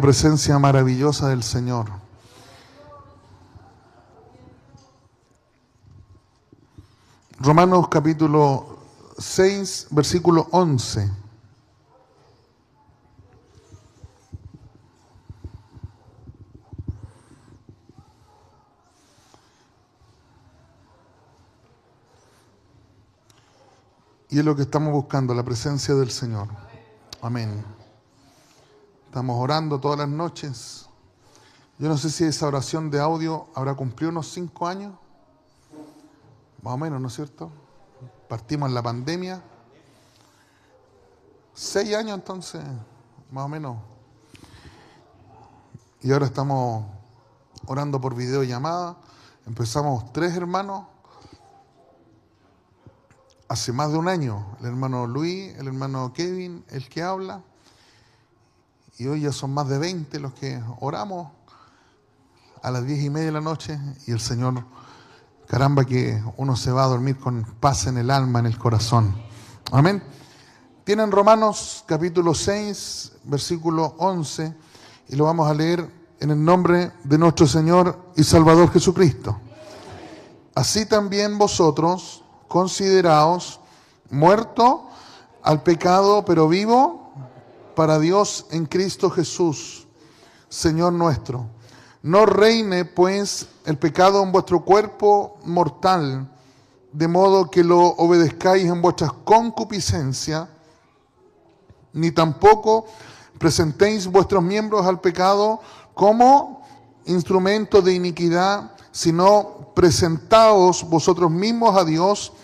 Presencia maravillosa del Señor. Romanos capítulo 6, versículo 11. Y es lo que estamos buscando, la presencia del Señor. Amén. Estamos orando todas las noches. Yo no sé si esa oración de audio habrá cumplido unos 5 años. Más o menos, ¿no es cierto? Partimos en la pandemia. 6 años entonces, más o menos. Y ahora estamos orando por videollamada. Empezamos 3 hermanos. Hace más de un año. El hermano Luis, el hermano Kevin, el que habla. Y hoy ya son más de 20 los que oramos a las 10:30 de la noche. Y el Señor, caramba, que uno se va a dormir con paz en el alma, en el corazón. Amén. Tienen Romanos capítulo 6, versículo 11. Y lo vamos a leer en el nombre de nuestro Señor y Salvador Jesucristo. Así también vosotros, consideraos muerto al pecado, pero vivo para Dios en Cristo Jesús, Señor nuestro. No reine pues el pecado en vuestro cuerpo mortal, de modo que lo obedezcáis en vuestras concupiscencias, ni tampoco presentéis vuestros miembros al pecado como instrumentos de iniquidad, sino presentaos vosotros mismos a Dios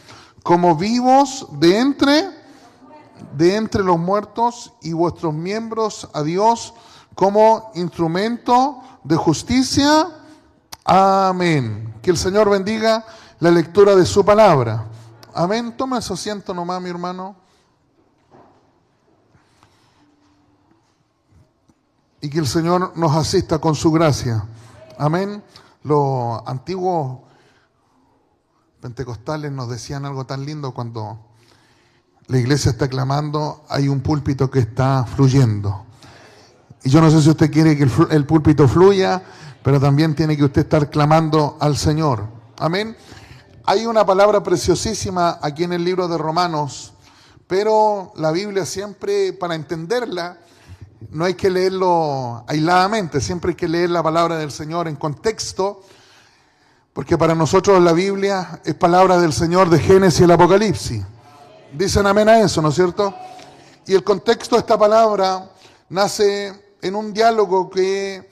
como vivos de entre los muertos, y vuestros miembros a Dios como instrumento de justicia. Amén. Que el Señor bendiga la lectura de su palabra. Amén. Toma su asiento nomás, mi hermano. Y que el Señor nos asista con su gracia. Amén. Los antiguos pentecostales nos decían algo tan lindo: cuando la iglesia está clamando, hay un púlpito que está fluyendo. Y yo no sé si usted quiere que el púlpito fluya, pero también tiene que usted estar clamando al Señor. Amén. Hay una palabra preciosísima aquí en el libro de Romanos, pero la Biblia siempre, para entenderla, no hay que leerlo aisladamente, siempre hay que leer la palabra del Señor en contexto, porque para nosotros la Biblia es palabra del Señor de Génesis y el Apocalipsis. Dicen amén a eso, ¿no es cierto? Y el contexto de esta palabra nace en un diálogo que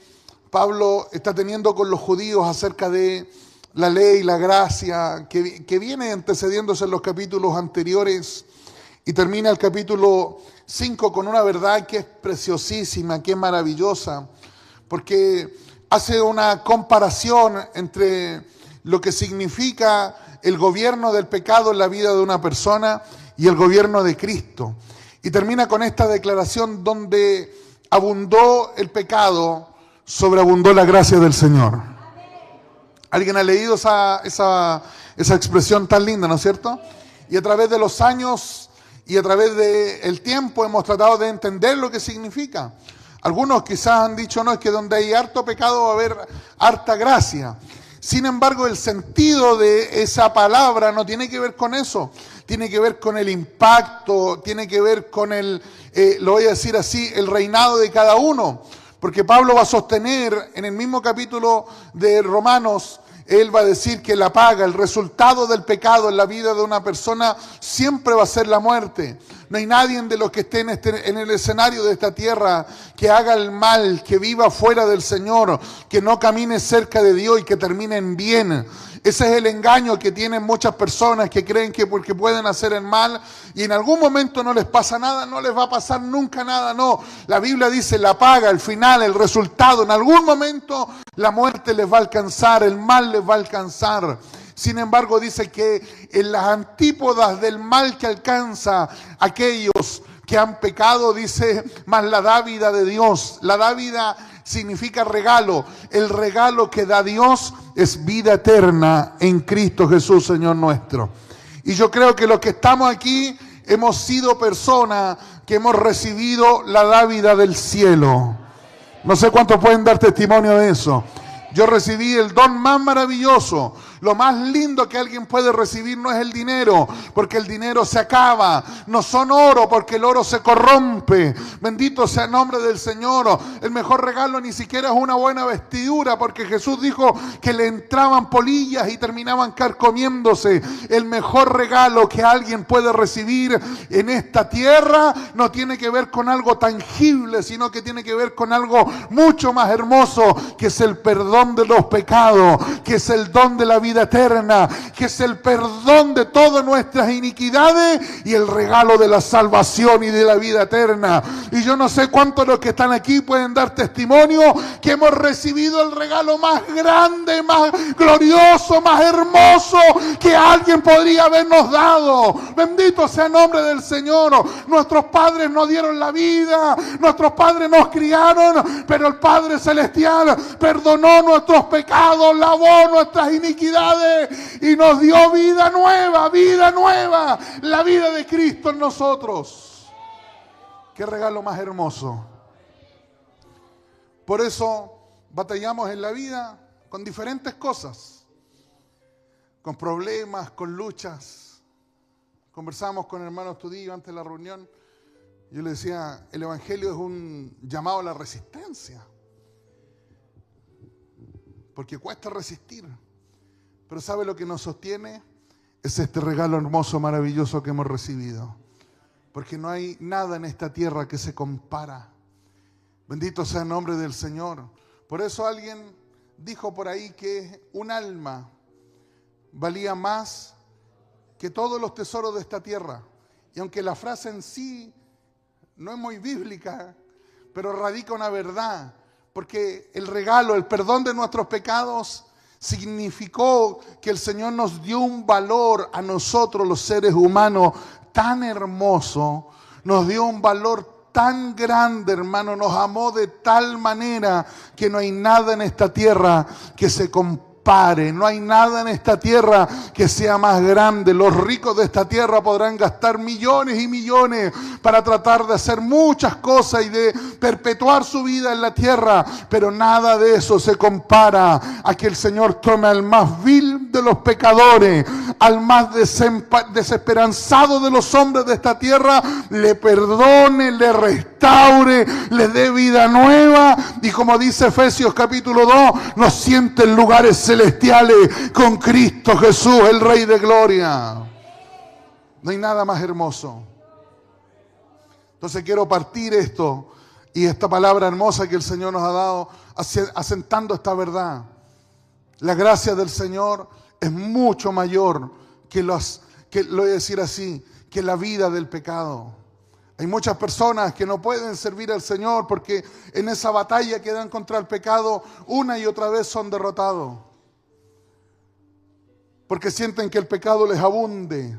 Pablo está teniendo con los judíos acerca de la ley, la gracia, que viene antecediéndose en los capítulos anteriores, y termina el capítulo 5 con una verdad que es preciosísima, que es maravillosa, porque hace una comparación entre lo que significa el gobierno del pecado en la vida de una persona y el gobierno de Cristo. Y termina con esta declaración: donde abundó el pecado, sobreabundó la gracia del Señor. ¿Alguien ha leído esa expresión tan linda, no es cierto? Y a través de los años y a través del tiempo hemos tratado de entender lo que significa. Algunos quizás han dicho: no, es que donde hay harto pecado va a haber harta gracia. Sin embargo, el sentido de esa palabra no tiene que ver con eso. Tiene que ver con el impacto, tiene que ver con lo voy a decir así, el reinado de cada uno. Porque Pablo va a sostener en el mismo capítulo de Romanos, él va a decir que la paga, el resultado del pecado en la vida de una persona siempre va a ser la muerte. No hay nadie de los que estén en el escenario de esta tierra que haga el mal, que viva fuera del Señor, que no camine cerca de Dios y que termine en bien. Ese es el engaño que tienen muchas personas, que creen que porque pueden hacer el mal y en algún momento no les pasa nada, no les va a pasar nunca nada. No, la Biblia dice: la paga, el final, el resultado, en algún momento la muerte les va a alcanzar, el mal les va a alcanzar. Sin embargo, dice que en las antípodas del mal que alcanza aquellos que han pecado, dice: más la dávida de Dios. La dávida significa regalo. El regalo que da Dios es vida eterna en Cristo Jesús, Señor nuestro. Y yo creo que los que estamos aquí hemos sido personas que hemos recibido la dávida del cielo. No sé cuántos pueden dar testimonio de eso. Yo recibí el don más maravilloso. Lo más lindo que alguien puede recibir no es el dinero, porque el dinero se acaba. No son oro, porque el oro se corrompe. Bendito sea el nombre del Señor. El mejor regalo ni siquiera es una buena vestidura, porque Jesús dijo que le entraban polillas y terminaban carcomiéndose. El mejor regalo que alguien puede recibir en esta tierra no tiene que ver con algo tangible, sino que tiene que ver con algo mucho más hermoso, que es el perdón de los pecados, que es el don de la vida eterna, que es el perdón de todas nuestras iniquidades y el regalo de la salvación y de la vida eterna. Y yo no sé cuántos de los que están aquí pueden dar testimonio que hemos recibido el regalo más grande, más glorioso, más hermoso que alguien podría habernos dado. Bendito sea el nombre del Señor. Nuestros padres nos dieron la vida, nuestros padres nos criaron, pero el Padre Celestial perdonó nuestros pecados, lavó nuestras iniquidades y nos dio vida nueva, la vida de Cristo en nosotros. Qué regalo más hermoso. Por eso batallamos en la vida con diferentes cosas, con problemas, con luchas. Conversamos con el hermano Estudillo antes de la reunión. Yo le decía, el Evangelio es un llamado a la resistencia, porque cuesta resistir. Pero ¿sabe lo que nos sostiene? Es este regalo hermoso, maravilloso que hemos recibido. Porque no hay nada en esta tierra que se compara. Bendito sea el nombre del Señor. Por eso alguien dijo por ahí que un alma valía más que todos los tesoros de esta tierra. Y aunque la frase en sí no es muy bíblica, pero radica una verdad. Porque el regalo, el perdón de nuestros pecados significó que el Señor nos dio un valor a nosotros los seres humanos tan hermoso, nos dio un valor tan grande, hermano, nos amó de tal manera que no hay nada en esta tierra que se compare. No hay nada en esta tierra que sea más grande. Los ricos de esta tierra podrán gastar millones y millones para tratar de hacer muchas cosas y de perpetuar su vida en la tierra, pero nada de eso se compara a que el Señor tome al más vil de los pecadores, al más desesperanzado de los hombres de esta tierra, le perdone, le restaure, le dé vida nueva y, como dice Efesios capítulo 2, nos siente en lugares celestiales con Cristo Jesús, el Rey de Gloria. No hay nada más hermoso. Entonces quiero partir esto y esta palabra hermosa que el Señor nos ha dado, asentando esta verdad. La gracia del Señor es mucho mayor que lo voy a decir así, que la vida del pecado. Hay muchas personas que no pueden servir al Señor porque en esa batalla que dan contra el pecado una y otra vez son derrotados. Porque sienten que el pecado les abunde,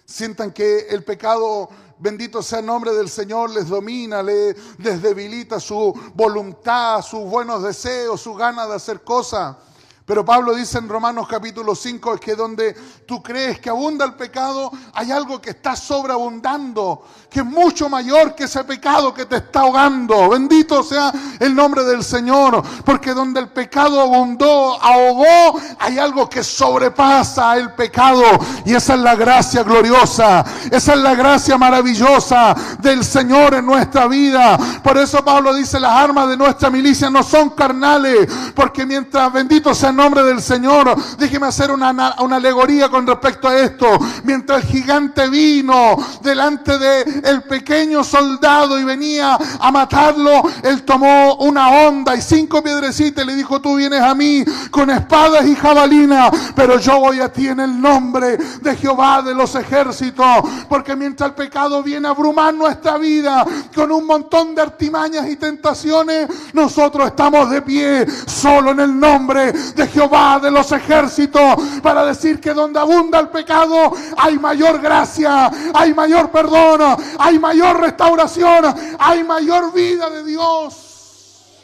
sienten que el pecado, bendito sea el nombre del Señor, les domina, les debilita su voluntad, sus buenos deseos, su ganas de hacer cosas. Pero Pablo dice en Romanos capítulo 5 que donde tú crees que abunda el pecado, hay algo que está sobreabundando, que es mucho mayor que ese pecado que te está ahogando. Bendito sea el nombre del Señor, porque donde el pecado ahogó, hay algo que sobrepasa el pecado. Y esa es la gracia gloriosa, esa es la gracia maravillosa del Señor en nuestra vida. Por eso Pablo dice, las armas de nuestra milicia no son carnales, porque mientras, bendito sea el nombre del Señor, déjeme hacer una alegoría con respecto a esto. Mientras el gigante vino delante de el pequeño soldado y venía a matarlo, él tomó una honda y 5 piedrecitas y le dijo, tú vienes a mí con espadas y jabalinas, pero yo voy a ti en el nombre de Jehová de los ejércitos. Porque mientras el pecado viene a abrumar nuestra vida con un montón de artimañas y tentaciones, nosotros estamos de pie solo en el nombre de Jehová de los ejércitos, para decir que donde abunda el pecado hay mayor gracia, hay mayor perdón, hay mayor restauración, hay mayor vida de Dios.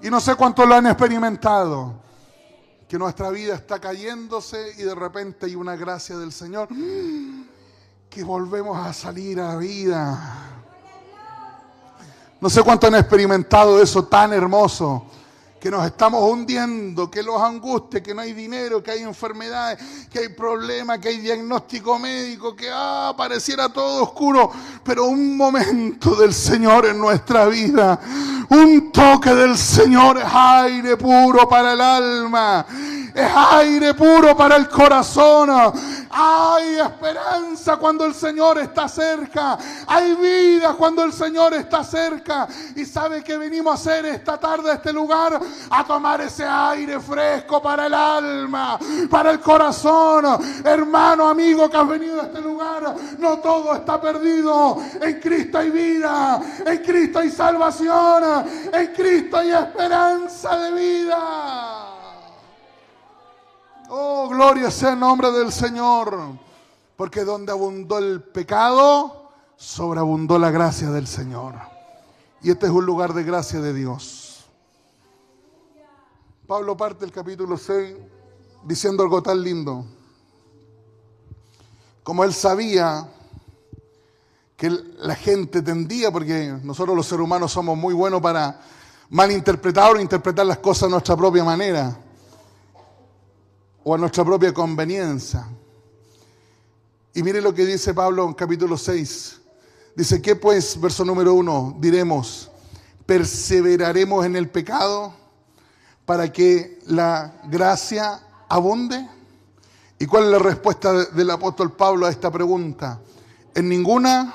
Y no sé cuántos lo han experimentado, que nuestra vida está cayéndose y de repente hay una gracia del Señor, que volvemos a salir a la vida. No sé cuánto han experimentado eso tan hermoso, que nos estamos hundiendo, que los angustias, que no hay dinero, que hay enfermedades, que hay problemas, que hay diagnóstico médico, que pareciera todo oscuro, pero un momento del Señor en nuestra vida, un toque del Señor es aire puro para el alma, es aire puro para el corazón. Hay esperanza cuando el Señor está cerca, hay vida cuando el Señor está cerca. ¿Y sabe qué venimos a hacer esta tarde a este lugar? A tomar ese aire fresco para el alma, para el corazón. Hermano, amigo que has venido a este lugar, no todo está perdido. En Cristo hay vida, en Cristo hay salvación, en Cristo hay esperanza de vida. Oh, gloria sea el nombre del Señor, porque donde abundó el pecado, sobreabundó la gracia del Señor. Y este es un lugar de gracia de Dios. Pablo parte el capítulo 6 diciendo algo tan lindo. Como él sabía que la gente tendía, porque nosotros los seres humanos somos muy buenos para malinterpretar o interpretar las cosas a nuestra propia manera o a nuestra propia conveniencia. Y mire lo que dice Pablo en capítulo 6. Dice, ¿qué pues? Verso número 1, diremos, ¿perseveraremos en el pecado para que la gracia abunde? ¿Y cuál es la respuesta del apóstol Pablo a esta pregunta? En ninguna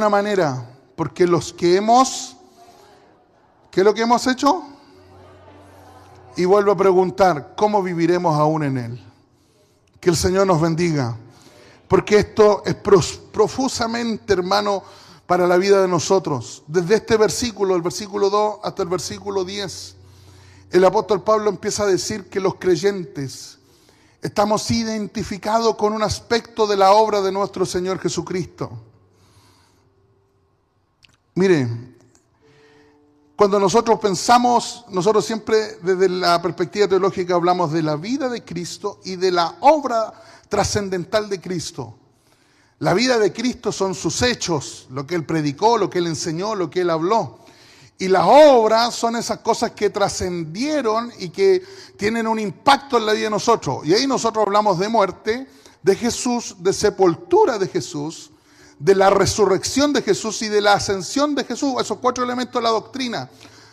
manera, porque los que hemos, ¿qué es lo que hemos hecho? Y vuelvo a preguntar, ¿cómo viviremos aún en él? Que el Señor nos bendiga, porque esto es profusamente, hermano, para la vida de nosotros. Desde este versículo, el versículo 2 hasta el versículo 10, el apóstol Pablo empieza a decir que los creyentes estamos identificados con un aspecto de la obra de nuestro Señor Jesucristo. Mire, cuando nosotros pensamos, nosotros siempre desde la perspectiva teológica hablamos de la vida de Cristo y de la obra trascendental de Cristo. La vida de Cristo son sus hechos, lo que Él predicó, lo que Él enseñó, lo que Él habló. Y las obras son esas cosas que trascendieron y que tienen un impacto en la vida de nosotros. Y ahí nosotros hablamos de muerte, de Jesús, de sepultura de Jesús, de la resurrección de Jesús y de la ascensión de Jesús. Esos 4 elementos de la doctrina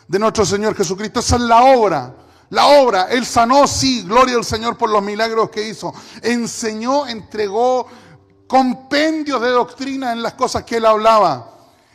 de nuestro Señor Jesucristo. Esa es la obra. La obra. Él sanó, sí, gloria al Señor por los milagros que hizo. Enseñó, entregó compendios de doctrina en las cosas que Él hablaba.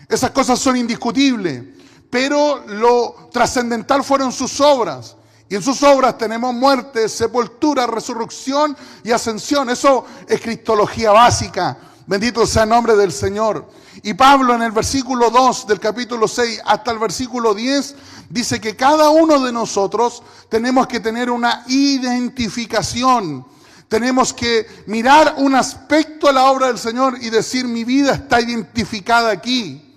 Esas cosas son indiscutibles. Pero lo trascendental fueron sus obras. Y en sus obras tenemos muerte, sepultura, resurrección y ascensión. Eso es cristología básica. Bendito sea el nombre del Señor. Y Pablo en el versículo 2 del capítulo 6 hasta el versículo 10 dice que cada uno de nosotros tenemos que tener una identificación. Tenemos que mirar un aspecto a la obra del Señor y decir, mi vida está identificada aquí.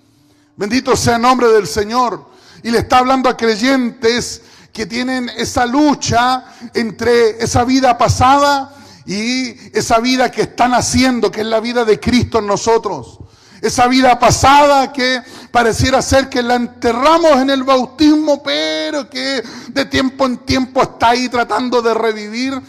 Bendito sea el nombre del Señor. Y le está hablando a creyentes que tienen esa lucha entre esa vida pasada y esa vida que están haciendo, que es la vida de Cristo en nosotros. Esa vida pasada que pareciera ser que la enterramos en el bautismo, pero que de tiempo en tiempo está ahí tratando de revivir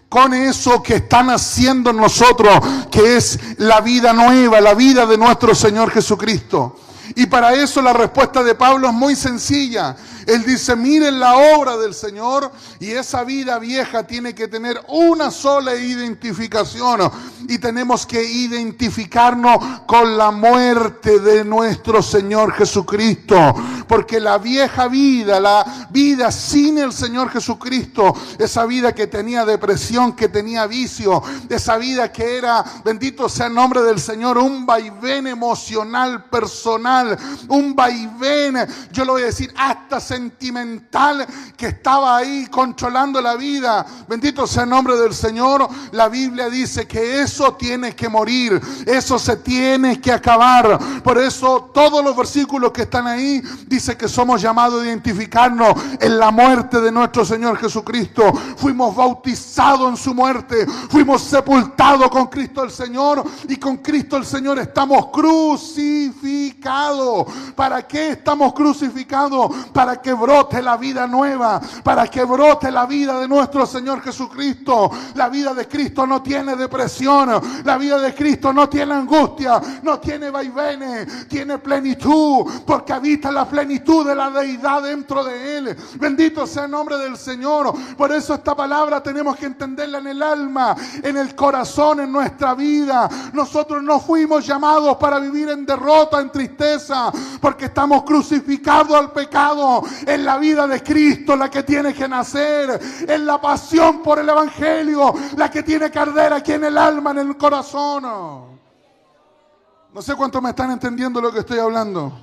con eso que están haciendo en nosotros, que es la vida nueva, la vida de nuestro Señor Jesucristo. Y para eso la respuesta de Pablo es muy sencilla. Él dice, miren la obra del Señor y esa vida vieja tiene que tener una sola identificación. Y tenemos que identificarnos con la muerte de nuestro Señor Jesucristo. Porque la vieja vida, la vida sin el Señor Jesucristo, esa vida que tenía depresión, que tenía vicio, esa vida que era, bendito sea el nombre del Señor, un vaivén emocional, personal, un vaivén, yo lo voy a decir, hasta sentimental, que estaba ahí controlando la vida. Bendito sea el nombre del Señor. La Biblia dice que eso tiene que morir, eso se tiene que acabar. Por eso todos los versículos que están ahí dice que somos llamados a identificarnos en la muerte de nuestro Señor Jesucristo. Fuimos bautizados en su muerte, fuimos sepultados con Cristo el Señor y con Cristo el Señor estamos crucificados. crucificados. ¿Para qué estamos crucificados? Para que brote la vida nueva, para que brote la vida de nuestro Señor Jesucristo. La vida de Cristo no tiene depresión, la vida de Cristo no tiene angustia, no tiene vaivenes, tiene plenitud, porque habita la plenitud de la deidad dentro de Él. Bendito sea el nombre del Señor. Por eso esta palabra tenemos que entenderla en el alma, en el corazón, en nuestra vida. Nosotros no fuimos llamados para vivir en derrota, en tristeza, porque estamos crucificados al pecado. Es la vida de Cristo la que tiene que nacer, es la pasión por el Evangelio la que tiene que arder aquí en el alma, en el corazón. No sé cuántos me están entendiendo lo que estoy hablando.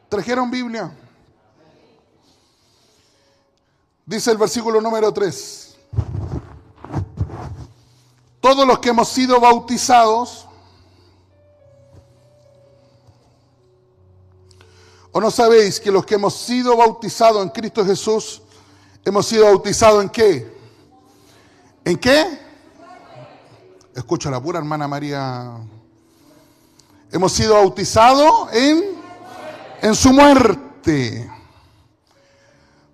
¿Trajeron Biblia? Dice el versículo número 3. Todos los que hemos sido bautizados, ¿o no sabéis que los que hemos sido bautizados en Cristo Jesús, hemos sido bautizados en qué? ¿En qué? Escucha la pura hermana María. Hemos sido bautizados en su muerte.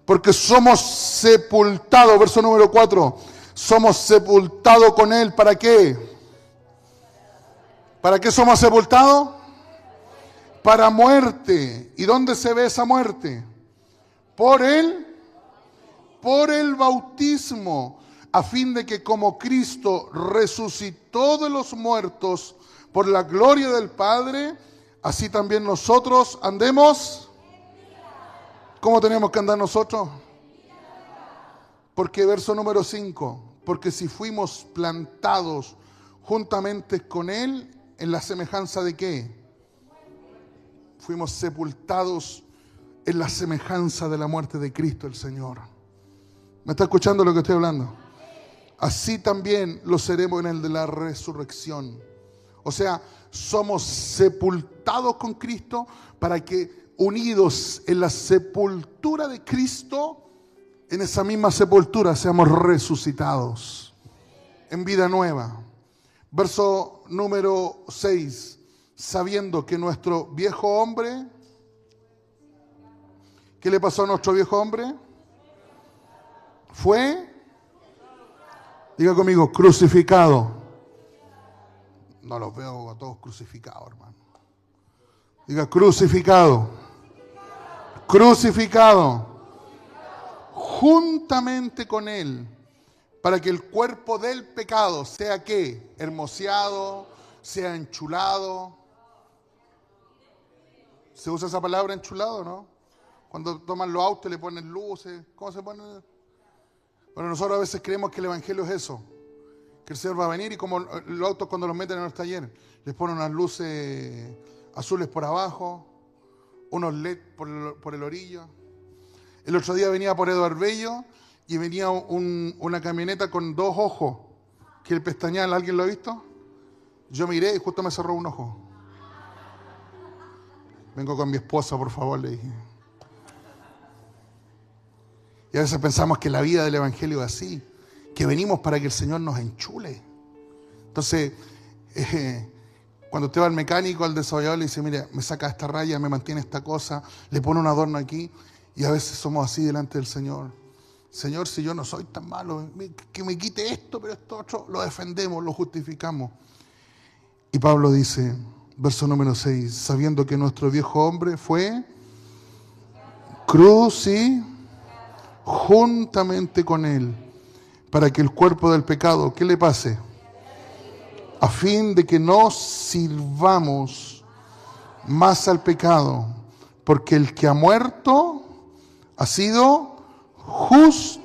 Porque somos sepultados, verso número 4, somos sepultados con Él. ¿Para qué? ¿Para qué somos sepultados? Para muerte. ¿Y dónde se ve esa muerte? Por el bautismo, a fin de que como Cristo resucitó de los muertos por la gloria del Padre, así también nosotros andemos. ¿Cómo tenemos que andar nosotros? Porque verso número 5, porque si fuimos plantados juntamente con Él, ¿en la semejanza de qué? Fuimos sepultados en la semejanza de la muerte de Cristo el Señor. ¿Me está escuchando lo que estoy hablando? Así también lo seremos en el de la resurrección. O sea, somos sepultados con Cristo para que unidos en la sepultura de Cristo, en esa misma sepultura seamos resucitados en vida nueva. Verso número 6. Sabiendo que nuestro viejo hombre, ¿qué le pasó a nuestro viejo hombre? Fue, diga conmigo, crucificado. No los veo a todos crucificados, hermano. Diga, crucificado. Crucificado. Juntamente con Él, para que el cuerpo del pecado sea ¿qué? Hermoseado, sea enchulado. ¿Se usa esa palabra enchulado, no? Cuando toman los autos y le ponen luces. ¿Cómo se pone? Bueno, nosotros a veces creemos que el Evangelio es eso. Que el Señor va a venir y como los autos cuando los meten en los talleres, les ponen unas luces azules por abajo, unos LED por el orillo. El otro día venía por Eduardo Bello y venía una camioneta con dos ojos, que el pestañal, ¿alguien lo ha visto? Yo miré y justo me cerró un ojo. Vengo con mi esposa, por favor, le dije. Y a veces pensamos que la vida del Evangelio es así, que venimos para que el Señor nos enchule. Entonces, cuando usted va al mecánico, al desarrollador, le dice, mire, me saca esta raya, me mantiene esta cosa, le pone un adorno aquí, y a veces somos así delante del Señor. Señor, si yo no soy tan malo, que me quite esto, pero esto otro, lo defendemos, lo justificamos. Y Pablo dice, verso número 6, sabiendo que nuestro viejo hombre fue juntamente con Él, para que el cuerpo del pecado, ¿qué le pase? A fin de que no sirvamos más al pecado, porque el que ha muerto ha sido justo.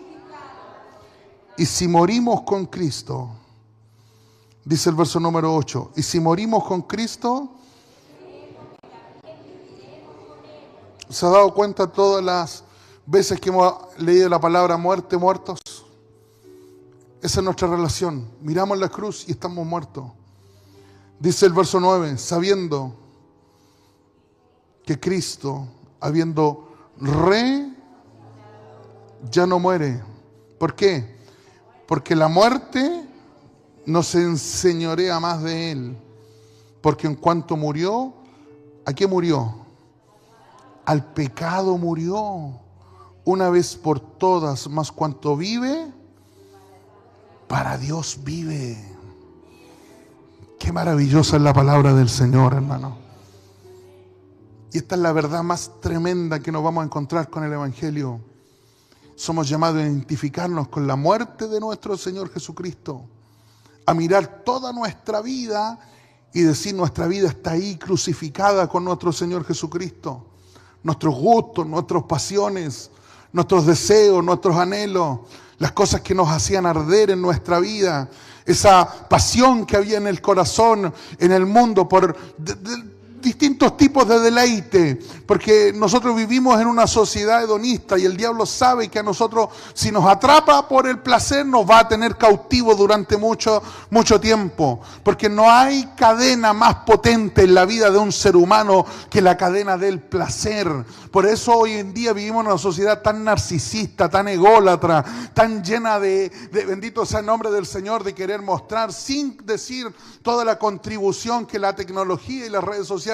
Y si morimos con Cristo, dice el verso número 8, y si morimos con Cristo, ¿se ha dado cuenta todas las veces que hemos leído la palabra muerte, muertos? Esa es nuestra relación. Miramos la cruz y estamos muertos. Dice el verso 9, sabiendo que Cristo, habiendo ya no muere. ¿Por qué? Porque la muerte no se enseñorea más de Él. Porque en cuanto murió, ¿a qué murió? al pecado murió una vez por todas, mas cuanto vive, para Dios vive. Qué maravillosa es la palabra del Señor, hermano. Y esta es la verdad más tremenda que nos vamos a encontrar con el Evangelio. Somos llamados a identificarnos con la muerte de nuestro Señor Jesucristo, a mirar toda nuestra vida y decir: nuestra vida está ahí crucificada con nuestro Señor Jesucristo. Nuestros gustos, nuestras pasiones, nuestros deseos, nuestros anhelos, las cosas que nos hacían arder en nuestra vida, esa pasión que había en el corazón, en el mundo por distintos tipos de deleite, porque nosotros vivimos en una sociedad hedonista y el diablo sabe que a nosotros, si nos atrapa por el placer, nos va a tener cautivos durante mucho tiempo, porque no hay cadena más potente en la vida de un ser humano que la cadena del placer. Por eso hoy en día vivimos en una sociedad tan narcisista, tan ególatra, tan llena de bendito sea el nombre del Señor, de querer mostrar, sin decir toda la contribución que la tecnología y las redes sociales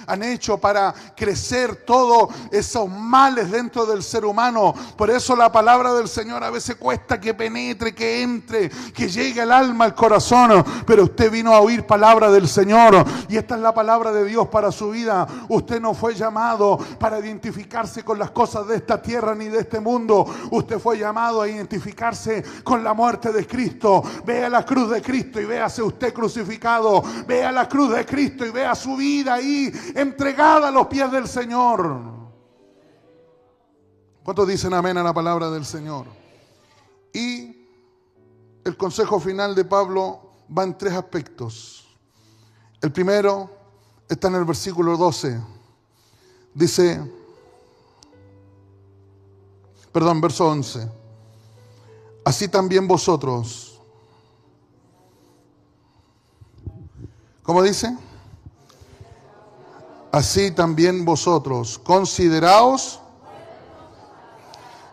han hecho para crecer todos esos males dentro del ser humano. Por eso la palabra del Señor a veces cuesta que penetre, que entre, que llegue al alma, al corazón. Pero usted vino a oír palabra del Señor y esta es la palabra de Dios para su vida. Usted no fue llamado para identificarse con las cosas de esta tierra ni de este mundo. Usted fue llamado a identificarse con la muerte de Cristo. Vea la cruz de Cristo y véase usted crucificado. Vea la cruz de Cristo y vea su vida ahí entregada a los pies del Señor. ¿Cuántos dicen amén a la palabra del Señor? Y el consejo final de Pablo va en tres aspectos. El primero está en el versículo 12. Dice, verso 11. Así también vosotros. ¿Cómo dice? Así también vosotros, consideraos.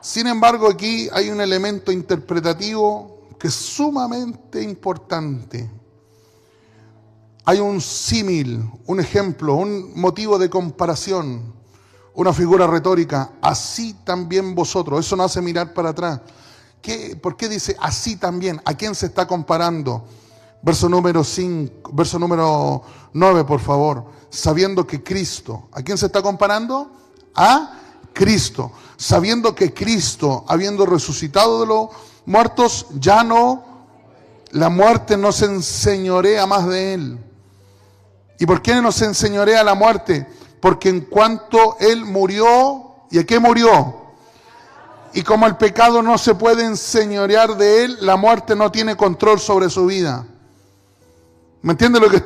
Sin embargo, aquí hay un elemento interpretativo que es sumamente importante. Hay un símil, un ejemplo, un motivo de comparación, una figura retórica. Así también vosotros. Eso nos hace mirar para atrás. ¿Por qué dice así también? ¿A quién se está comparando? Verso número 9, por favor. Sabiendo que Cristo, ¿a quién se está comparando? A Cristo. Sabiendo que Cristo, habiendo resucitado de los muertos, ya no, la muerte no se enseñorea más de Él. ¿Y por qué no se enseñorea la muerte? Porque en cuanto Él murió, ¿y a qué murió? Y como el pecado no se puede enseñorear de Él, la muerte no tiene control sobre su vida. ¿Me entiende lo que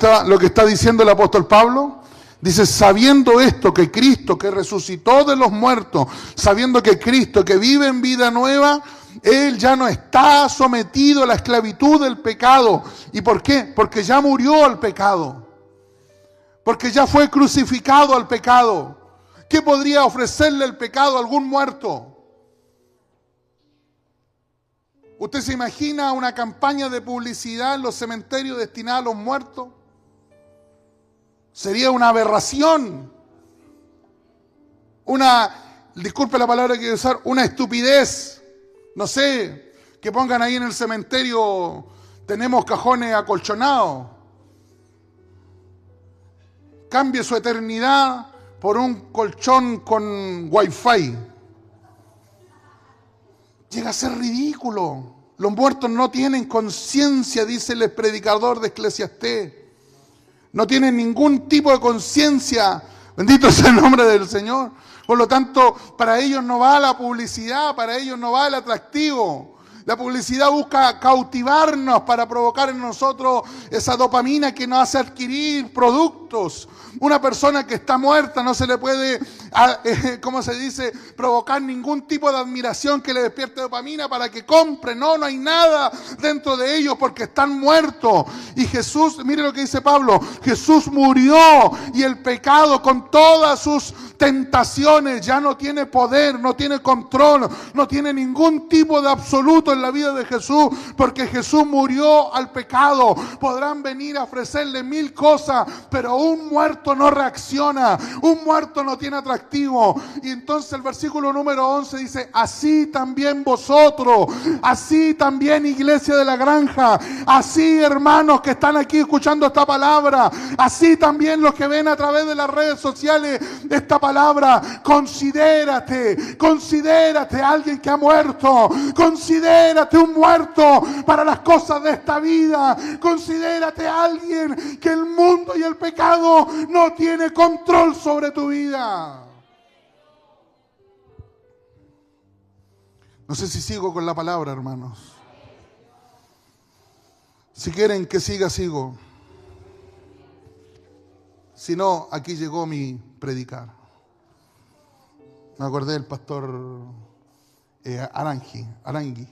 está diciendo el apóstol Pablo? Dice, sabiendo esto, que Cristo que resucitó de los muertos, sabiendo que Cristo que vive en vida nueva, Él ya no está sometido a la esclavitud del pecado. ¿Y por qué? Porque ya murió al pecado. Porque ya fue crucificado al pecado. ¿Qué podría ofrecerle el pecado a algún muerto? ¿Usted se imagina una campaña de publicidad en los cementerios destinada a los muertos? Sería una aberración. Disculpe la palabra que quiero usar, una estupidez. No sé, que pongan ahí en el cementerio, tenemos cajones acolchonados. Cambie su eternidad por un colchón con wifi. Llega a ser ridículo. Los muertos no tienen conciencia, dice el predicador de Eclesiastés. No tienen ningún tipo de conciencia. Bendito sea el nombre del Señor. Por lo tanto, para ellos no va la publicidad, para ellos no va el atractivo. La publicidad busca cautivarnos para provocar en nosotros esa dopamina que nos hace adquirir productos. Una persona que está muerta no se le puede, ¿cómo se dice?, provocar ningún tipo de admiración que le despierte dopamina para que compre. No hay nada dentro de ellos porque están muertos. Y Jesús, mire lo que dice Pablo, Jesús murió y el pecado con todas sus tentaciones ya no tiene poder, no tiene control, no tiene ningún tipo de absoluto fruto en la vida de Jesús, porque Jesús murió al pecado. Podrán venir a ofrecerle 1000 cosas, pero un muerto no reacciona, un muerto no tiene atractivo. Y entonces el versículo número 11 dice: así también vosotros, así también iglesia de la granja, así hermanos que están aquí escuchando esta palabra, así también los que ven a través de las redes sociales esta palabra. Considérate alguien que ha muerto, considérate un muerto para las cosas de esta vida, considérate alguien que el mundo y el pecado no tiene control sobre tu vida. No sé si sigo con la palabra, hermanos. Si quieren que siga, sigo. Si no, aquí llegó mi predicar. Me acordé del pastor Ángel Arangui.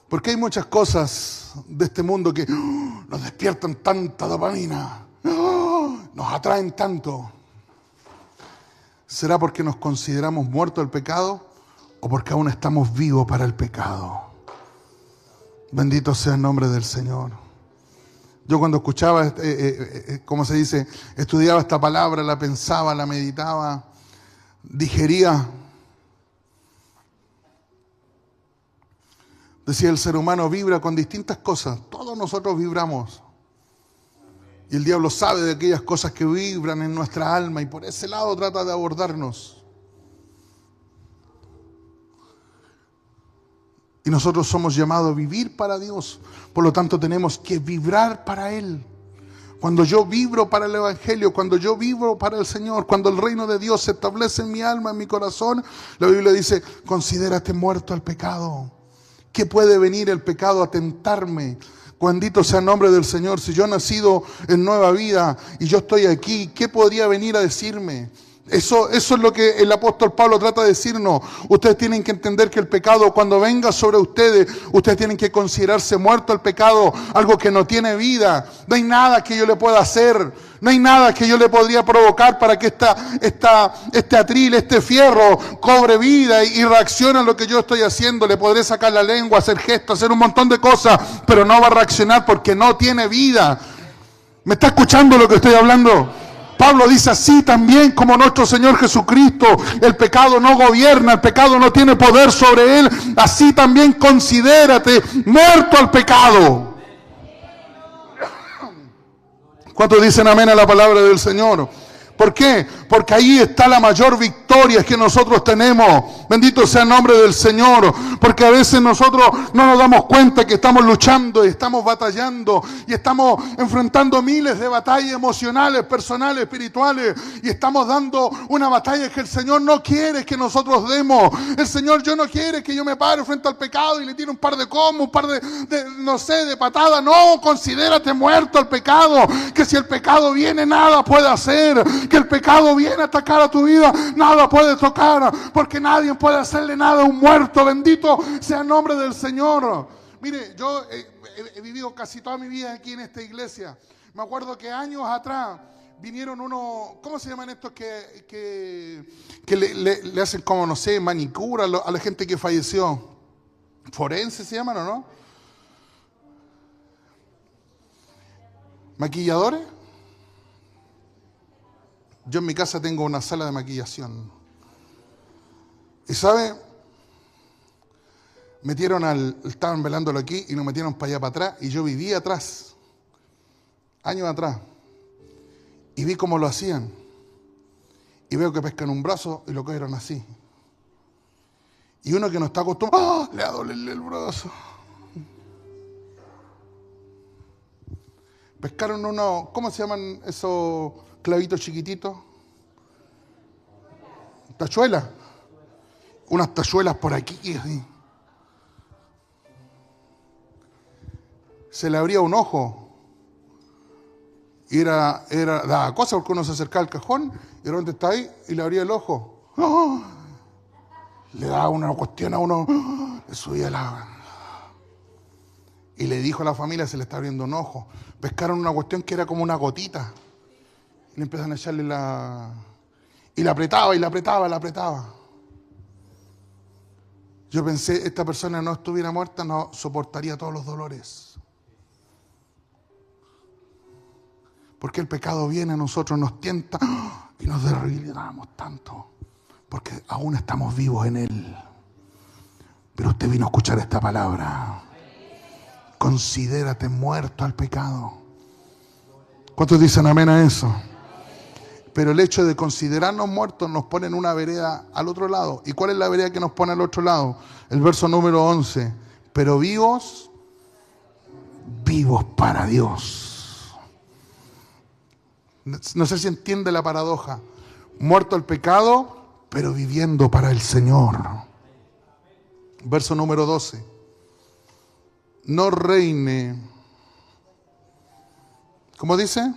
Porque hay muchas cosas de este mundo que nos despiertan tanta dopamina, nos atraen tanto. ¿Será porque nos consideramos muertos al pecado o porque aún estamos vivos para el pecado? Bendito sea el nombre del Señor. Yo cuando escuchaba, ¿cómo se dice? Estudiaba esta palabra, la pensaba, la meditaba, digería. Decía, el ser humano vibra con distintas cosas. Todos nosotros vibramos. Y el diablo sabe de aquellas cosas que vibran en nuestra alma y por ese lado trata de abordarnos. Y nosotros somos llamados a vivir para Dios. Por lo tanto tenemos que vibrar para Él. Cuando yo vibro para el Evangelio, cuando yo vibro para el Señor, cuando el reino de Dios se establece en mi alma, en mi corazón, la Biblia dice, considérate muerto al pecado. ¿Qué puede venir el pecado a tentarme? Bendito sea el nombre del Señor. Si yo he nacido en nueva vida y yo estoy aquí, ¿qué podría venir a decirme? Eso es lo que el apóstol Pablo trata de decirnos. Ustedes tienen que entender que el pecado, cuando venga sobre ustedes tienen que considerarse muerto al pecado, algo que no tiene vida. No hay nada que yo le pueda hacer, no hay nada que yo le podría provocar para que este atril, este fierro cobre vida y reaccione a lo que yo estoy haciendo. Le podré sacar la lengua, hacer gestos, hacer un montón de cosas, pero no va a reaccionar porque no tiene vida. ¿Me está escuchando lo que estoy hablando? Pablo dice, así también como nuestro Señor Jesucristo, el pecado no gobierna, el pecado no tiene poder sobre él, así también considérate muerto al pecado. ¿Cuántos dicen amén a la palabra del Señor? ¿Por qué? Porque ahí está la mayor victoria que nosotros tenemos. Bendito sea el nombre del Señor. Porque a veces nosotros no nos damos cuenta que estamos luchando y estamos batallando y estamos enfrentando miles de batallas emocionales, personales, espirituales, y estamos dando una batalla que el Señor no quiere que nosotros demos. El Señor no quiere que yo me pare frente al pecado y le tire un par de combos, un par de patadas. No, considérate muerto al pecado, que si el pecado viene nada puede hacer. Que el pecado viene a atacar a tu vida, nada puede tocar, porque nadie puede hacerle nada a un muerto. Bendito sea el nombre del Señor. Mire, yo he vivido casi toda mi vida aquí en esta iglesia. Me acuerdo que años atrás vinieron unos, ¿cómo se llaman estos que le hacen como, no sé, manicura a la gente que falleció? ¿Forense se llaman o no? ¿Maquilladores? Yo en mi casa tengo una sala de maquillación. Y ¿sabe? Estaban velándolo aquí y nos metieron para allá para atrás y yo vivía atrás, años atrás. Y vi cómo lo hacían. Y veo que pescan un brazo y lo cogieron así. Y uno que no está acostumbrado, le va a doler el brazo. Pescaron unos, ¿cómo se llaman esos clavitos chiquititos? Tachuelas. Unas tachuelas por aquí, así. Se le abría un ojo. Y daba cosa porque uno se acercaba al cajón y de repente está ahí y le abría el ojo. ¡Oh! Le daba una cuestión a uno, le subía la... Y le dijo a la familia, se le está abriendo un ojo. Pescaron una cuestión que era como una gotita. Y le empezaron a echarle y la apretaba, y la apretaba, la apretaba. Yo pensé, esta persona no estuviera muerta, no soportaría todos los dolores. Porque el pecado viene a nosotros, nos tienta y nos debilitamos tanto. Porque aún estamos vivos en Él. Pero usted vino a escuchar esta palabra. Considérate muerto al pecado. ¿Cuántos dicen amén a eso? Pero el hecho de considerarnos muertos nos pone en una vereda al otro lado. ¿Y cuál es la vereda que nos pone al otro lado? El verso número 11. Pero vivos, vivos para Dios. No sé si entiende la paradoja. Muerto al pecado, pero viviendo para el Señor. Verso número 12. No reine. ¿Cómo dice?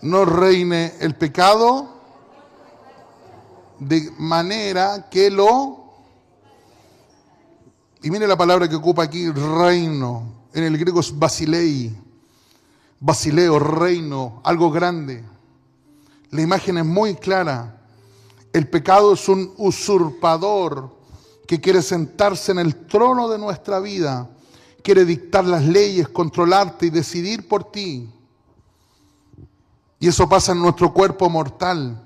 No reine el pecado de manera que lo... Y mire la palabra que ocupa aquí, reino. En el griego es basilei. Basileo, reino, algo grande. La imagen es muy clara. El pecado es un usurpador que quiere sentarse en el trono de nuestra vida. Quiere dictar las leyes, controlarte y decidir por ti. Y eso pasa en nuestro cuerpo mortal.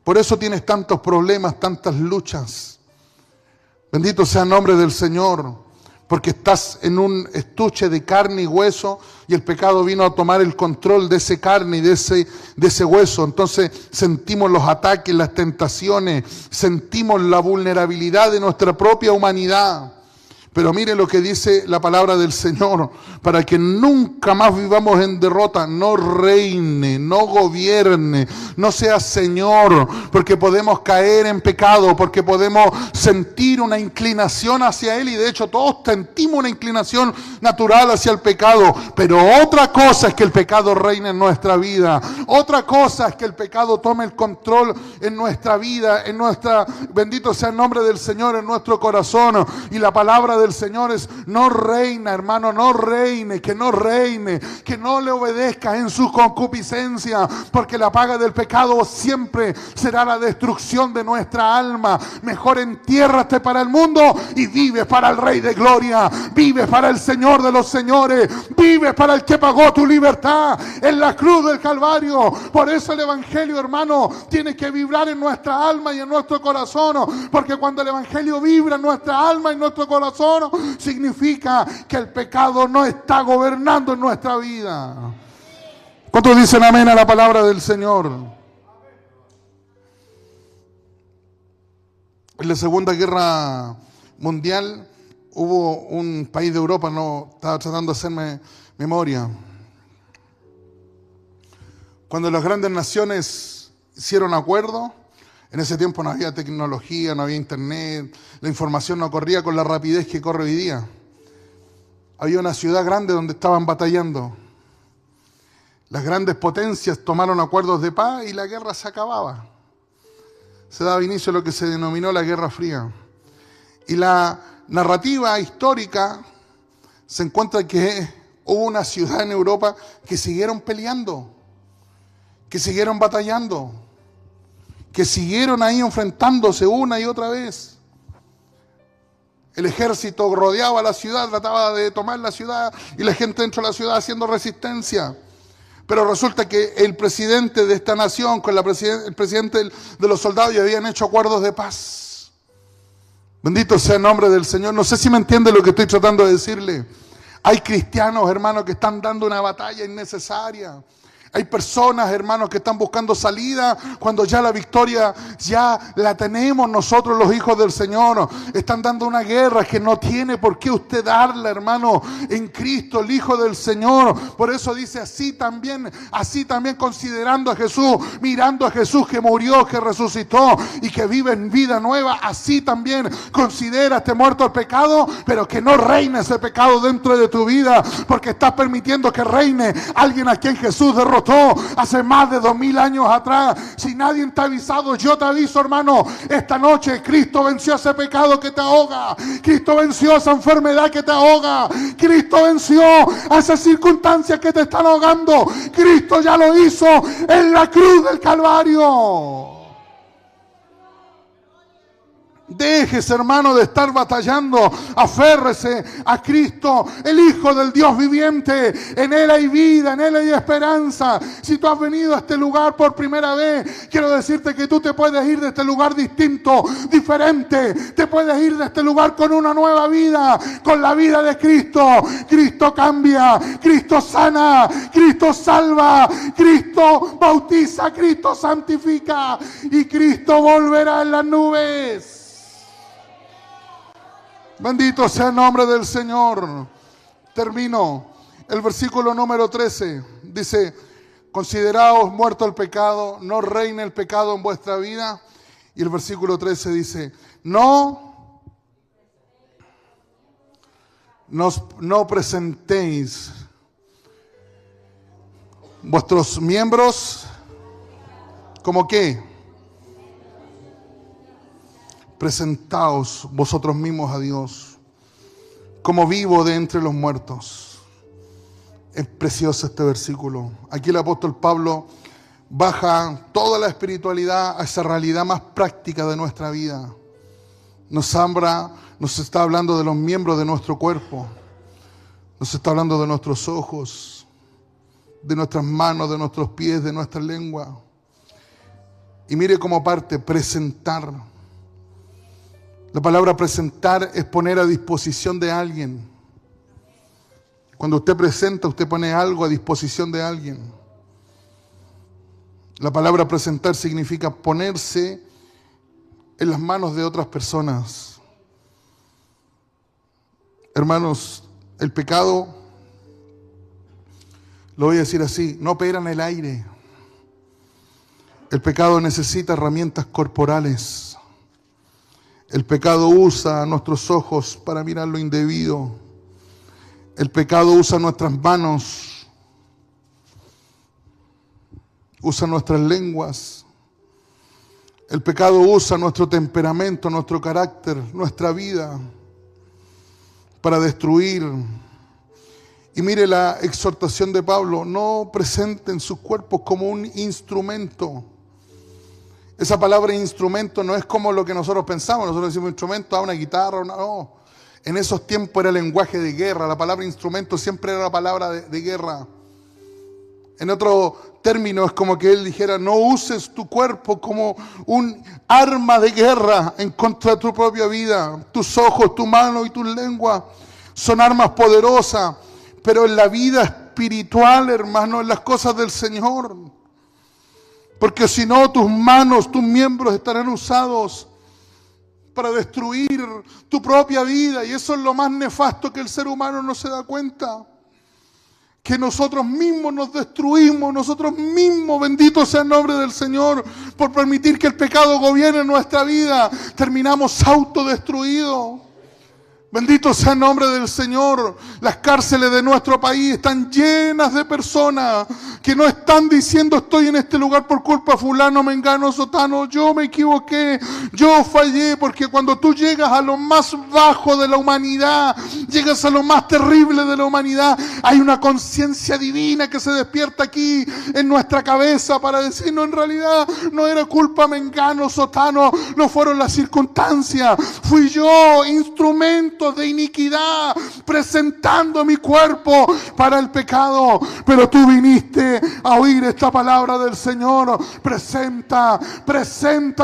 Por eso tienes tantos problemas, tantas luchas. Bendito sea el nombre del Señor. Porque estás en un estuche de carne y hueso y el pecado vino a tomar el control de esa carne y de ese hueso. Entonces sentimos los ataques, las tentaciones, sentimos la vulnerabilidad de nuestra propia humanidad. Pero mire lo que dice la palabra del Señor, para que nunca más vivamos en derrota. No reine, no gobierne, no sea Señor, porque podemos caer en pecado, porque podemos sentir una inclinación hacia Él, y de hecho todos sentimos una inclinación natural hacia el pecado. Pero otra cosa es que el pecado reine en nuestra vida, otra cosa es que el pecado tome el control en nuestra vida, bendito sea el nombre del Señor, en nuestro corazón. Y la palabra del Señor es: no reina, hermano, no reine, que no le obedezcas en su concupiscencia, porque la paga del pecado siempre será la destrucción de nuestra alma. Mejor entiérrate para el mundo y vive para el Rey de Gloria, vive para el Señor de los señores, vive para el que pagó tu libertad en la cruz del Calvario. Por eso el Evangelio, hermano, tiene que vibrar en nuestra alma y en nuestro corazón, porque cuando el Evangelio vibra en nuestra alma y en nuestro corazón, significa que el pecado no está gobernando en nuestra vida. ¿Cuántos dicen amén a la palabra del Señor? En la Segunda Guerra Mundial hubo un país de Europa, no estaba tratando de hacerme memoria, cuando las grandes naciones hicieron acuerdo. En ese tiempo no había tecnología, no había internet, la información no corría con la rapidez que corre hoy día. Había una ciudad grande donde estaban batallando. Las grandes potencias tomaron acuerdos de paz y la guerra se acababa. Se daba inicio a lo que se denominó la Guerra Fría. Y la narrativa histórica se encuentra que hubo una ciudad en Europa que siguieron peleando, que siguieron batallando, que siguieron ahí enfrentándose una y otra vez. El ejército rodeaba la ciudad, trataba de tomar la ciudad, y la gente dentro de la ciudad haciendo resistencia. Pero resulta que el presidente de esta nación con el presidente de los soldados ya habían hecho acuerdos de paz. Bendito sea el nombre del Señor. No sé si me entiende lo que estoy tratando de decirle. Hay cristianos, hermanos, que están dando una batalla innecesaria. Hay personas, hermanos, que están buscando salida cuando ya la victoria ya la tenemos nosotros, los hijos del Señor. Están dando una guerra que no tiene por qué usted darla, hermano, en Cristo, el Hijo del Señor. Por eso dice así también considerando a Jesús, mirando a Jesús que murió, que resucitó y que vive en vida nueva. Así también considérate muerto al pecado, pero que no reine ese pecado dentro de tu vida, porque estás permitiendo que reine alguien a quien Jesús derrotó hace más de 2000 años atrás. Si nadie te ha avisado, yo te aviso, hermano, esta noche Cristo venció ese pecado que te ahoga, Cristo venció esa enfermedad que te ahoga, Cristo venció a esas circunstancias que te están ahogando. Cristo ya lo hizo en la cruz del Calvario. Dejes, hermano, de estar batallando. Aférrese a Cristo, el Hijo del Dios viviente. En Él hay vida, en Él hay esperanza. Si tú has venido a este lugar por primera vez, quiero decirte que tú te puedes ir de este lugar distinto, diferente. Te puedes ir de este lugar con una nueva vida, con la vida de Cristo. Cristo cambia, Cristo sana, Cristo salva, Cristo bautiza, Cristo santifica y Cristo volverá en las nubes. Bendito sea el nombre del Señor. Termino. El versículo número 13 dice: consideraos muerto el pecado, no reine el pecado en vuestra vida. Y el versículo 13 dice: no presentéis vuestros miembros como qué. Presentaos vosotros mismos a Dios como vivo de entre los muertos. Es precioso este versículo. Aquí el apóstol Pablo baja toda la espiritualidad a esa realidad más práctica de nuestra vida. Nos está hablando de los miembros de nuestro cuerpo. Nos está hablando de nuestros ojos, de nuestras manos, de nuestros pies, de nuestra lengua. Y mire cómo parte: presentar. La palabra presentar es poner a disposición de alguien. Cuando usted presenta, usted pone algo a disposición de alguien. La palabra presentar significa ponerse en las manos de otras personas. Hermanos, el pecado, lo voy a decir así, no opera en el aire. El pecado necesita herramientas corporales. El pecado usa nuestros ojos para mirar lo indebido. El pecado usa nuestras manos, usa nuestras lenguas. El pecado usa nuestro temperamento, nuestro carácter, nuestra vida para destruir. Y mire la exhortación de Pablo: no presenten sus cuerpos como un instrumento. Esa palabra instrumento no es como lo que nosotros pensamos. Nosotros decimos instrumento, una guitarra, no. En esos tiempos era lenguaje de guerra. La palabra instrumento siempre era la palabra de guerra. En otro término es como que él dijera: no uses tu cuerpo como un arma de guerra en contra de tu propia vida. Tus ojos, tu mano y tu lengua son armas poderosas, pero en la vida espiritual, hermano, en las cosas del Señor. Porque si no, tus manos, tus miembros estarán usados para destruir tu propia vida. Y eso es lo más nefasto, que el ser humano no se da cuenta. Que nosotros mismos nos destruimos, nosotros mismos, bendito sea el nombre del Señor, por permitir que el pecado gobierne nuestra vida. Terminamos autodestruidos. Bendito sea el nombre del Señor. Las cárceles de nuestro país están llenas de personas que no están diciendo: estoy en este lugar por culpa de fulano, mengano, sotano, yo me equivoqué, yo fallé. Porque cuando tú llegas a lo más bajo de la humanidad, llegas a lo más terrible de la humanidad, hay una conciencia divina que se despierta aquí en nuestra cabeza para decir: no, en realidad no era culpa mengano, sotano, no fueron las circunstancias, fui yo, instrumento de iniquidad, presentando mi cuerpo para el pecado. Pero tú viniste a oír esta palabra del Señor: presenta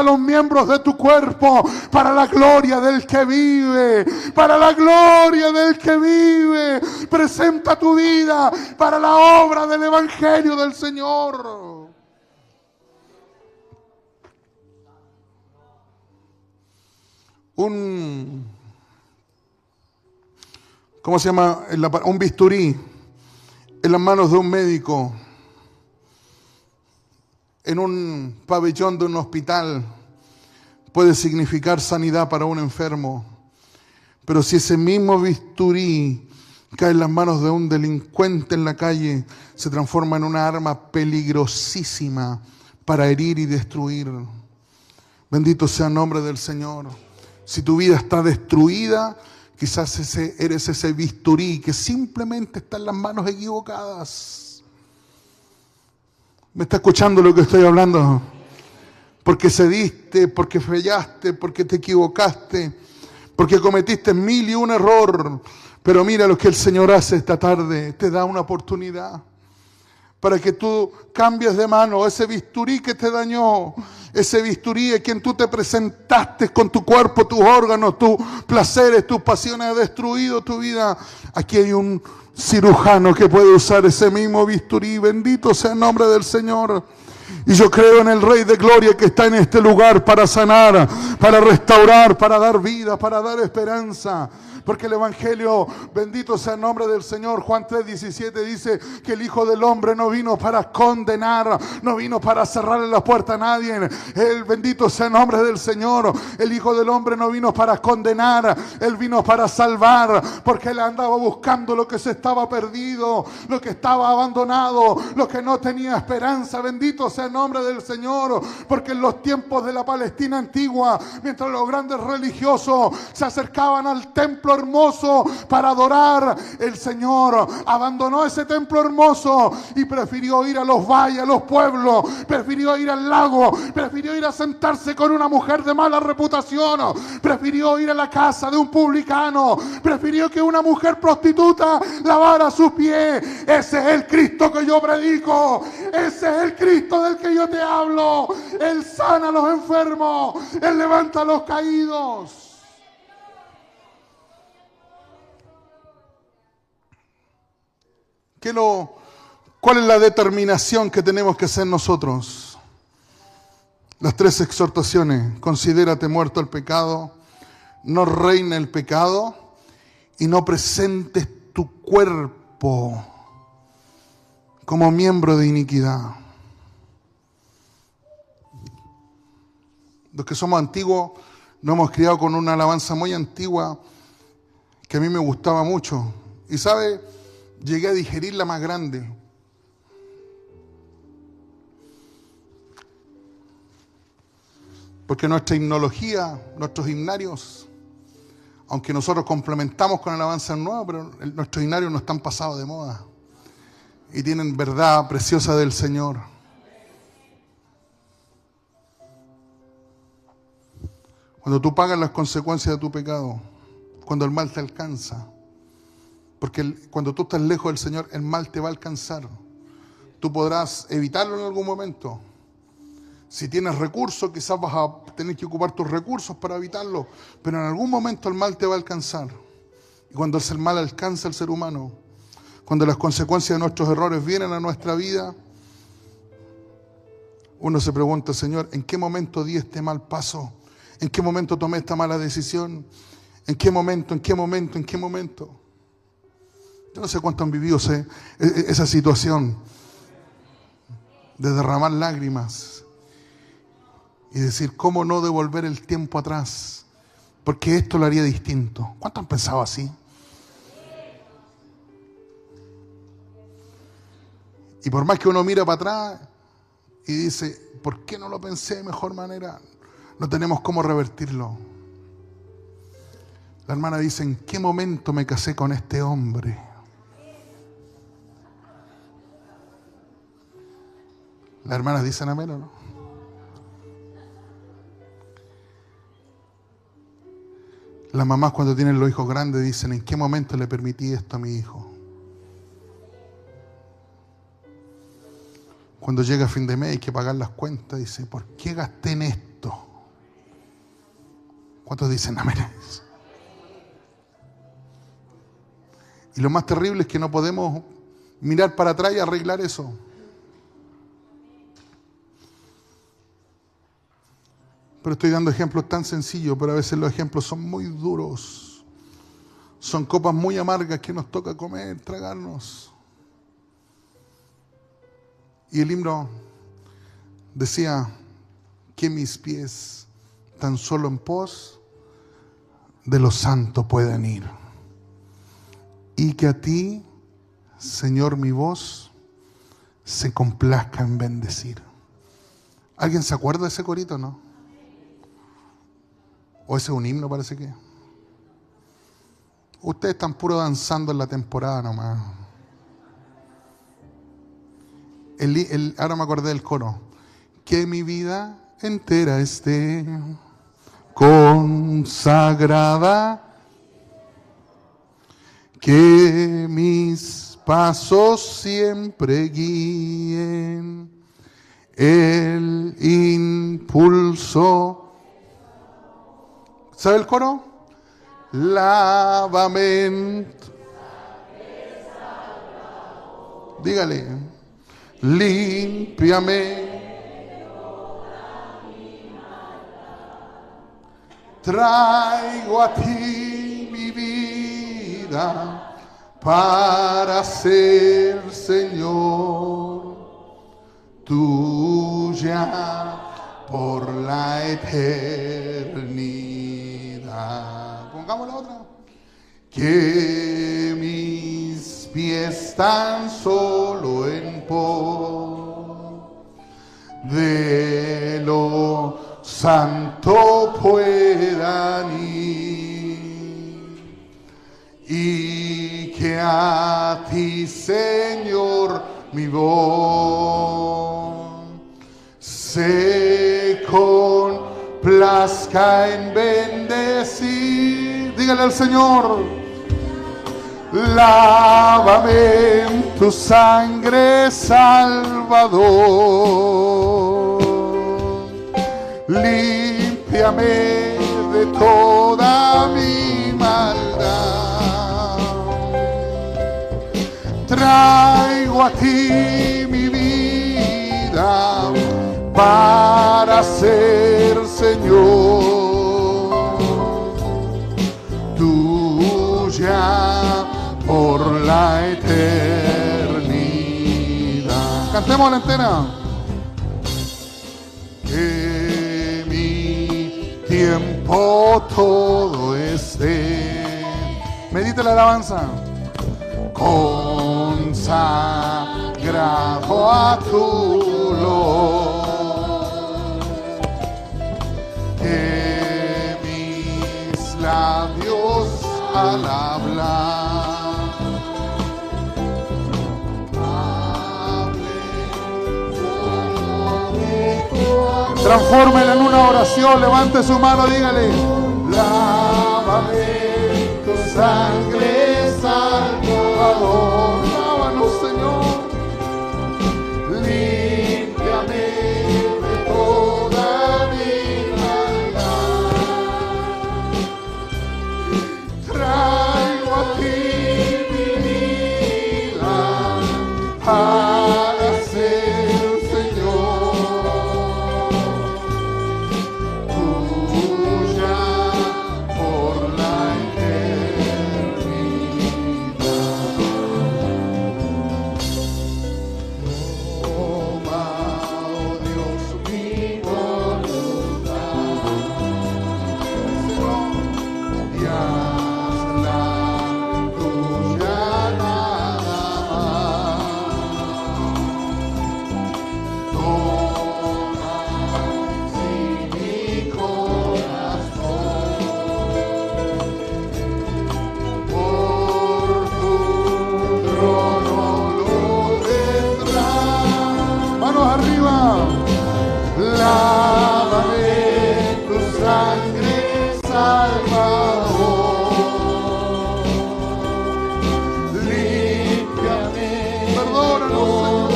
los miembros de tu cuerpo para la gloria del que vive, para la gloria del que vive. Presenta tu vida para la obra del evangelio del Señor. ¿Cómo se llama? Un bisturí en las manos de un médico en un pabellón de un hospital puede significar sanidad para un enfermo. Pero si ese mismo bisturí cae en las manos de un delincuente en la calle, se transforma en una arma peligrosísima para herir y destruir. Bendito sea el nombre del Señor. Si tu vida está destruida, quizás eres ese bisturí que simplemente está en las manos equivocadas. ¿Me está escuchando lo que estoy hablando? porque cediste, porque fallaste, porque te equivocaste, porque cometiste 1001 error. Pero mira lo que el Señor hace esta tarde, te da una oportunidad para que tú cambies de mano ese bisturí que te dañó, ese bisturí en quien tú te presentaste con tu cuerpo, tus órganos, tus placeres, tus pasiones, ha destruido tu vida. Aquí hay un cirujano que puede usar ese mismo bisturí. Bendito sea el nombre del Señor. Y yo creo en el Rey de Gloria que está en este lugar para sanar, para restaurar, para dar vida, para dar esperanza. Porque el Evangelio, bendito sea el nombre del Señor, Juan 3:17 dice que el Hijo del Hombre no vino para condenar, no vino para cerrarle la puerta a nadie. Él, bendito sea el nombre del Señor, el Hijo del Hombre no vino para condenar, Él vino para salvar, porque Él andaba buscando lo que se estaba perdido, lo que estaba abandonado, lo que no tenía esperanza. Bendito sea el nombre del Señor, porque en los tiempos de la Palestina antigua, mientras los grandes religiosos se acercaban al templo hermoso para adorar, el Señor abandonó ese templo hermoso y prefirió ir a los valles, a los pueblos, prefirió ir al lago, prefirió ir a sentarse con una mujer de mala reputación, prefirió ir a la casa de un publicano, prefirió que una mujer prostituta lavara sus pies. Ese es el Cristo que yo predico, ese es el Cristo del que yo te hablo. Él sana a los enfermos, Él levanta a los caídos. ¿Cuál es la determinación que tenemos que hacer nosotros? Las 3 exhortaciones: considérate muerto al pecado, no reine el pecado y no presentes tu cuerpo como miembro de iniquidad. Los que somos antiguos nos hemos criado con una alabanza muy antigua que a mí me gustaba mucho. Y ¿sabe? Llegué a digerir la más grande. Porque nuestra himnología, nuestros himnarios, aunque nosotros complementamos con alabanzas nuevas, pero nuestros himnarios no están pasados de moda. Y tienen verdad preciosa del Señor. Cuando tú pagas las consecuencias de tu pecado, cuando el mal te alcanza, porque cuando tú estás lejos del Señor, el mal te va a alcanzar. Tú podrás evitarlo en algún momento. Si tienes recursos, quizás vas a tener que ocupar tus recursos para evitarlo, pero en algún momento el mal te va a alcanzar. Y cuando el mal alcanza al ser humano, cuando las consecuencias de nuestros errores vienen a nuestra vida, uno se pregunta: Señor, ¿en qué momento di este mal paso? ¿En qué momento tomé esta mala decisión? ¿En qué momento? Yo no sé cuánto han vivido esa situación de derramar lágrimas y decir, ¿cómo no devolver el tiempo atrás? Porque esto lo haría distinto. ¿Cuánto han pensado así? Y por más que uno mira para atrás y dice, ¿por qué no lo pensé de mejor manera? No tenemos cómo revertirlo. La hermana dice, ¿en qué momento me casé con este hombre? Las hermanas dicen amén, ¿o no? Las mamás cuando tienen los hijos grandes dicen, ¿en qué momento le permití esto a mi hijo? Cuando llega fin de mes hay que pagar las cuentas, dice, ¿por qué gasté en esto? ¿Cuántos dicen amén? Y lo más terrible es que no podemos mirar para atrás y arreglar eso. Pero estoy dando ejemplos tan sencillos, pero a veces los ejemplos son muy duros. Son copas muy amargas que nos toca comer, tragarnos. Y el himno decía que mis pies tan solo en pos de los santos pueden ir. Y que a ti, Señor, mi voz se complazca en bendecir. ¿Alguien se acuerda de ese corito, no? O ese es un himno, parece que. Ustedes están puro danzando en la temporada nomás. Ahora me acordé del coro. Que mi vida entera esté consagrada, que mis pasos siempre guíen el impulso. ¿Sabe el coro? Lávame. Dígale. Límpiame. Traigo a ti mi vida para ser, Señor, tuya por la eternidad. Pongamos la otra. Que mis pies tan solo en pos de lo santo puedan ir, y que a ti, Señor, mi voz se complazca en bendecir. Dígale al Señor: lávame en tu sangre, Salvador. Límpiame de toda mi maldad. Traigo a ti mi vida para ser, Señor, tuya por la eternidad. Cantemos la entera. Que mi tiempo todo esté. Medite la alabanza. Consagrado a tu luz. Que mis labios al hablar transfórmela en una oración. Levante su mano, dígale: lávame tu sangre, Salvador. Lávanos, Señor. Límpiame de toda mi maldad. Traigo a ti mi vida para ser, Señor, tuya por la eternidad. Toma, oh Dios, mi voluntad y hazla tuya nada más. Toma, sí, mi corazón, por tu trono lo tendrás. Manos arriba. Lávame tu sangre, Salvador. Límpiame, perdónanos, Señor.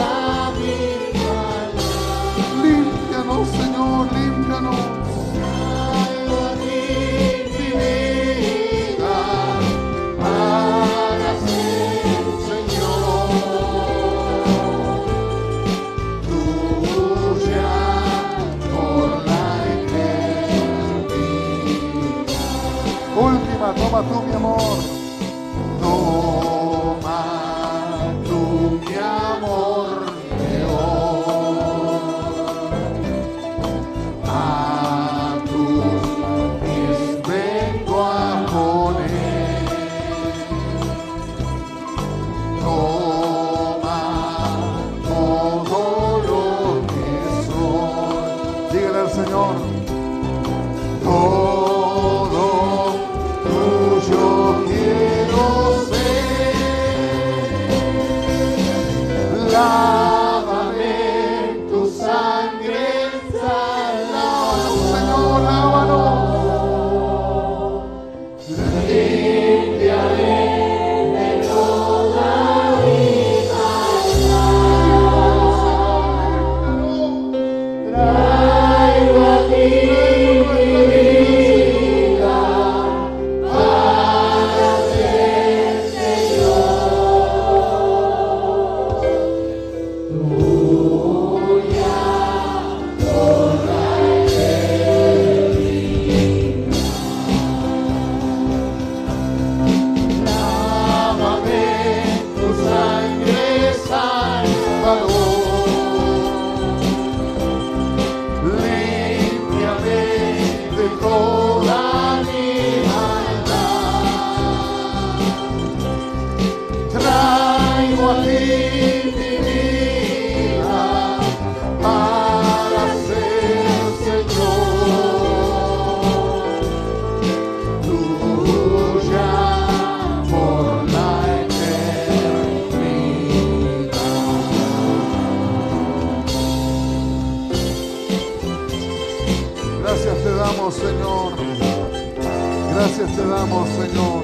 Límpianos, Señor, límpianos. Traigo a ti mi vida para ser, Señor, tuya por la eternidad. Última, toma tú, mi amor. Toma tú, mi amor, Dios. A tus pies vengo a poner. Toma todo lo que soy. Dígale al Señor: todo tuyo quiero ser. toda mi maldad. Traigo a ti mi vida para ser Señor tuya por la eternidad. Gracias te damos, Señor. Gracias te damos, Señor.